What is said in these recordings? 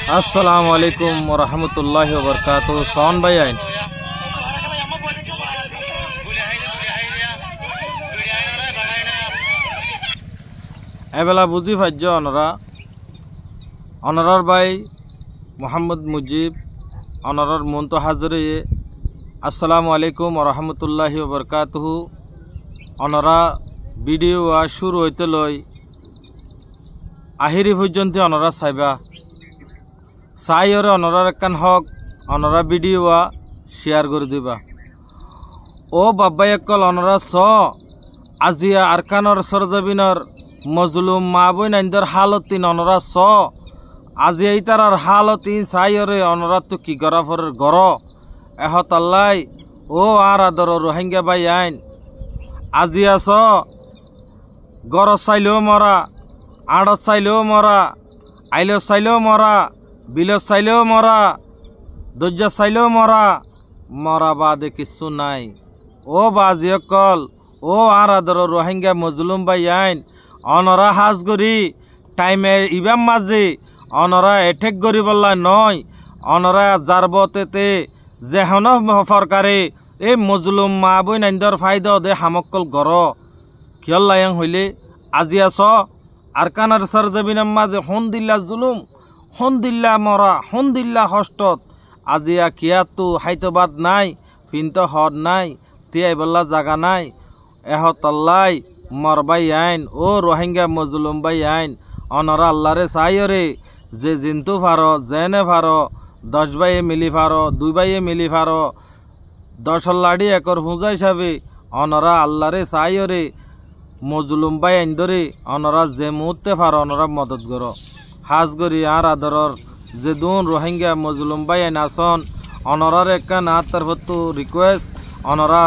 अस्सलामु अलैकुम वरहमतुल्लाहि वबरकातुहू। सोन भाई आइन एबेला बुझी फाज्य अनरार भाई मोहम्मद मुजिब अनरार मुंतो हाजरे अस्सलामु अलैकुम वरहमतुल्लाहि वबरकातुहू। अनरा भिडिओ शुरू होते लई आहिरी पर्यन्त अनरा चाइबा चाई और अनरार एकान हक अनरा भिडिओ शेयर कर दिबा। ओ बाबाई एकल अनरा आजिया आरकानर सरजबिनर मजलूम मा बई नाइंदर हालतीन अनरा आजिया इतारार हालतीन चाई और अनरा तो कि करा फर घर एहताल्लाई ओ आर आदर रोहिंग्या भाई आइन आजिया घर चाइलेও मरा आड़त चाइलेও मरा आइलो चाइलेও मरा बिलो चाइलेও मरा दर्जा चाइलेও मरा मरा बादे किच्छु नाई। ओ बाजियकल ओ आर आदर रोहिंग्या मजलूम भाई आइन अनरा हाजगरी टाइमे इबाम माजी अनरा एटेक गरी बल्ला नय अनरा जारबतेते जेहन फरकारे ए मजलूम मा बई नाइंदर फायदा दे हामक्कल गर कियल्लायं हইলে आजिया आरकानार सरजबिनर माजे हन दिल्ला जुलुम हन दिल्ला मरा हन दिल्ला हस्तत आजिया कियातु हाइतबाद नाई फिनतो हद नाई तियाई बल्ला जागा नाई एहतल्लाई मरबाई आइन ओ रोहिंग्या मजलूम भाई आइन अनरा अल्लाहरे चाइरे जे जिन्तु फारो जेने फारो 10 भाइये मिली फारो 2 भाइये मिली फारो 10 लाड़ी एकर हुजा हिसाबे अनरा अल्लाहरे चाइरे मजलूम भाई आइन धरे अनरा जे मुहूर्ते फारो अनरा मदद करो हाजगरी आर आदरर जे दून रोहिंग्या मजलूम भाई आइन आसन अनरार एकान आर तरफतो रिक्वेस्ट अनरा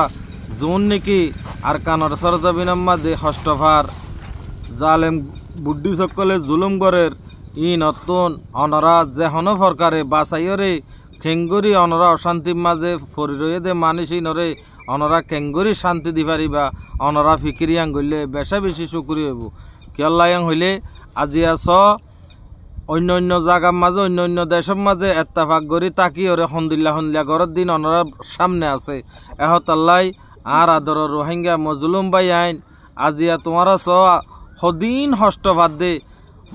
जून निकी आरकानर सरजबिनर माजे हस्तफार जालेम बुद्धि सकले जुलुम गरेर इ नतुन अनरा जेहन फरकारे बासाइरे खेंगुरी अनरा अशांति माजे फरि रये दे मानिसि नरे अनरा केंगुरी शांति दी पारिबा अनरा फिकिरियां गइले बेशा बेशी शुक्रिया हबो कियल्लायं हইলে आजिया अन्य अन्य जागार माजे अन्य अन्य देशर माजे इत्तेफाक करी ताकी और हनदिल्ला हनदिल्ला गरर दिन अनरा सामने आछे एहताल्लाई आर आदर रोहिंग्या मजलूम भाई आइन आजिया तुम्हारा हदिन हस्तफात दे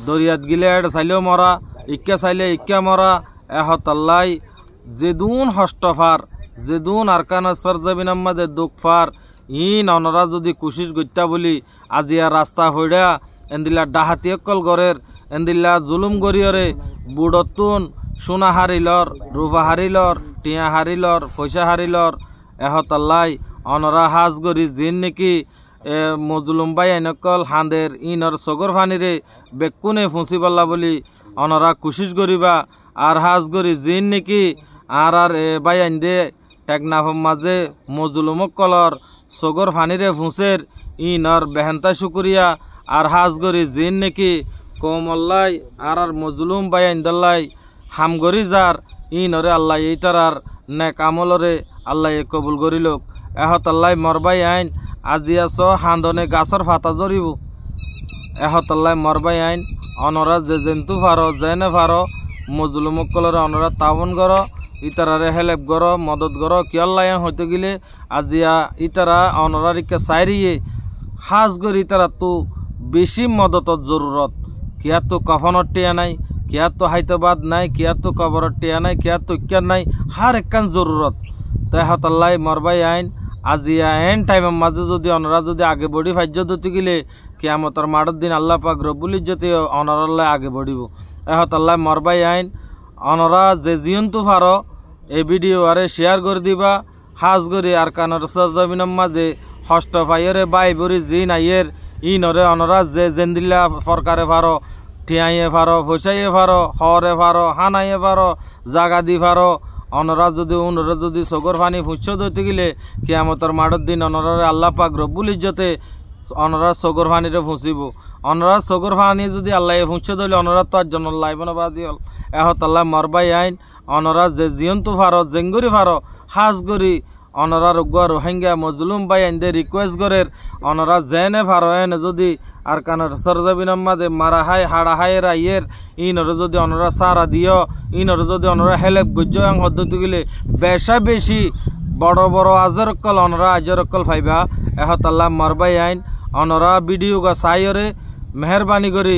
दरियात गिले चाइलेও मरा इक्का चाइले इक्का मरा एहताल्लाई जेदून हस्तफार जेदून आरकानार सरजबिनर माजे दुखफार इन अनरा जदि कोशिश गत्ता बोली आजिया रास्ता हইড়া एंदिल्ला डाहाती अक्कल गरेर एंदिल्ला जुलुम गरियरे बुड़तुन सोना हारिलर रूपा हारिलर टिया हारिलर पैसा हारिलर एहताल्लाई अनरा हाजगरी जिन निकी मजलूम भाई आइनकल हांदेर इनर सगर फानिरे बेकुने फुंसी पाल्ला बोली अनरा कोशिश करिबा आर हाजगरी जिन निकी आर भाई आइंदे टेकनाफ माजे मजलूमकलर सगर फानिरे फुंसेर इनर बेहनता शुक्रिया आर हाजगरी जिन निकी कोमल्लाई आर मजलूम भाई आइंदल्लाई हामगरी जार इनरे अल्लाह इतारार नेक आमलरे अल्लाह कबुल करिलोक एहताल्लाई मरबाई आइन आजिया हांदने गाछर फाता जरिब एहताल्लाई मरबाई आइन अनरा जे जेन्तु फारो जेने फारो मजलूमकलरे अनरा तावन करो इतारारे हेल्प करो मदद करो कियल्लायं हইতে गिले आजिया इतारा अनरार इक्का चाइरिये हाजगर इतारा तो बेशी मदतर जरूरत किया तो कफनर टिया नाई किया तो हाइतबाद नाई किया तो कबरर टिया नाई किया तो इक्का नाई हर एकान जरूरत तो एहताल्लाई मरबाई आइन आजिया एन टाइम माजे जदि अनरा जदि आगे बढ़ी फाज्य दति गिले कियामतर माठर दिन आल्लाह पाक रब्बुल इज्जते अनराल्लाह आगे बढ़िब एहताल्लाई मरबाई आइन अनरा जे जियन्तु फारो ए भिडिओ आरे शेयर कर दिबा हाजगरी आरकानर सरजबिनर माजे हस्तफाइरे बाई बरी जिन आइयर इनरे अनरा जे जेंदिल्ला फरकारे फारो टियाइए फारो फैसाइए फारो हरे फारो हानाइए फारो जागा दी फारो अनरा जदि उनरे जदि सगर फानी फुच्छ दते गिले कियामतर माठर दिन अनरारे आल्लाह पाक रब्बुल इज्जते अनरा सगर फानिरे फुंसिब अनरा सगर फानी जदि आल्लाह फुच्छ दिले अनरा तो आजन लाइबन बाजी हल एहताल्लाह मरबाई आइन अनरा जे जियन्तु फारो जेंगुरी फारो हाजगरी अनरा रोहिंग्या मजलूम भाई आइंदे रिक्वेस्ट गरेर अनरा जेने फारो एने जदि আর কানার সরজবিনের মাঝে মারা হাই হাড়া হাই রাইয়ের ইনর যদি অনরা সারা দিও ইনর যদি অনরা হেলেপ গুজ্জাং হদ্দতু গিলে বেশা বেশি বড় বড় আজরকল অনরা আজরকল ফাইবা এহতাল্লাহ মরবাই আইন অনরা ভিডিও গা সাইরে মেহরবানি করি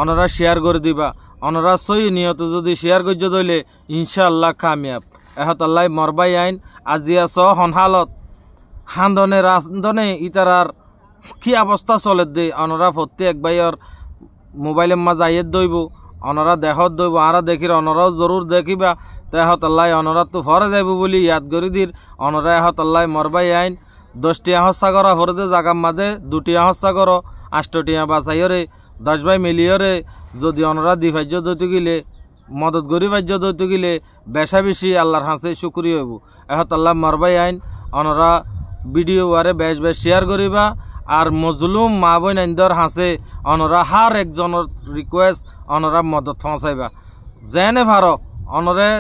অনরা শেয়ার করে দিবা অনরা সই নিয়ত যদি শেয়ার করতে দইলে ইনশাআল্লাহ কামিয়াব এহতাল্লাহ মরবাই আইন আজিয়া স হনহালত হান্দনে রান্দনে ইতারার কি অবস্থা চলে দে অনরা প্রত্যেক ভাইয়ের মোবাইলের মাঝে আইয়ের দইব অনরা দেহত দইব আরা দেখির অনরাও জরুর দেখিবা তেহতাল্লাহ অনরা তো ফরে যাইব বলি ইয়াদ করি দির অনরা এহতাল্লাহ মরবাই আইন 10টি হস্যা করা ফরদে জাগার মাঝে 2টি হস্যা করো 8টি বাঁচাইরে 10 ভাই মিলিয়রে যদি অনরা দি ভাজ্য দইতে গিলে মদত গরি ভাজ্য দইতে গিলে বেশা বেশি আল্লাহর হাসে শুকরিয়া হইব এহতাল্লাহ মরবাই আইন অনরা ভিডিও আরে বেশ বেশ শেয়ার করিবা আর মজলুম মা বোন আইন্দর হাসে অনরা হার একজনের রিকোয়েস্ট অনরা মদত পৌঁছাইবা যেনে ভারো অনরে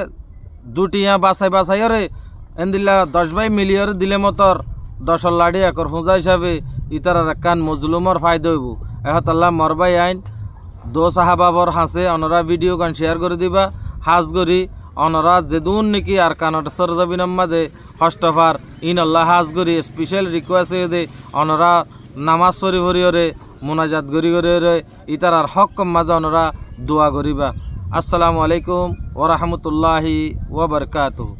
2টি বাছাইরে এন্দিল্লা 10 ভাই মিলিয়রে দিলে মতর 10 লাড়ি একর ফুঁজা হিসাবে ইতারার কান মজলুমর ফায়দা হইব এহতাল্লাহ মরবাই আইন দো সাহাবাবর হাসে অনরা ভিডিও গান শেয়ার করে দিবা হাজ করি অনরা যেদুন নাকি আর কানাট সরজবিনের মাঝে হস্তফার ইন আল্লাহ হাজ করি স্পেশাল রিকোয়েস্ট দে অনরা নামাজ পড়ি ভরিয়রে মোনাজাত গরি গরিয়রে ইতারার হক মাঝে অনরা দোয়া করিবা আসসালামু আলাইকুম ওয়া রাহমাতুল্লাহি ওয়া বারাকাতুহু।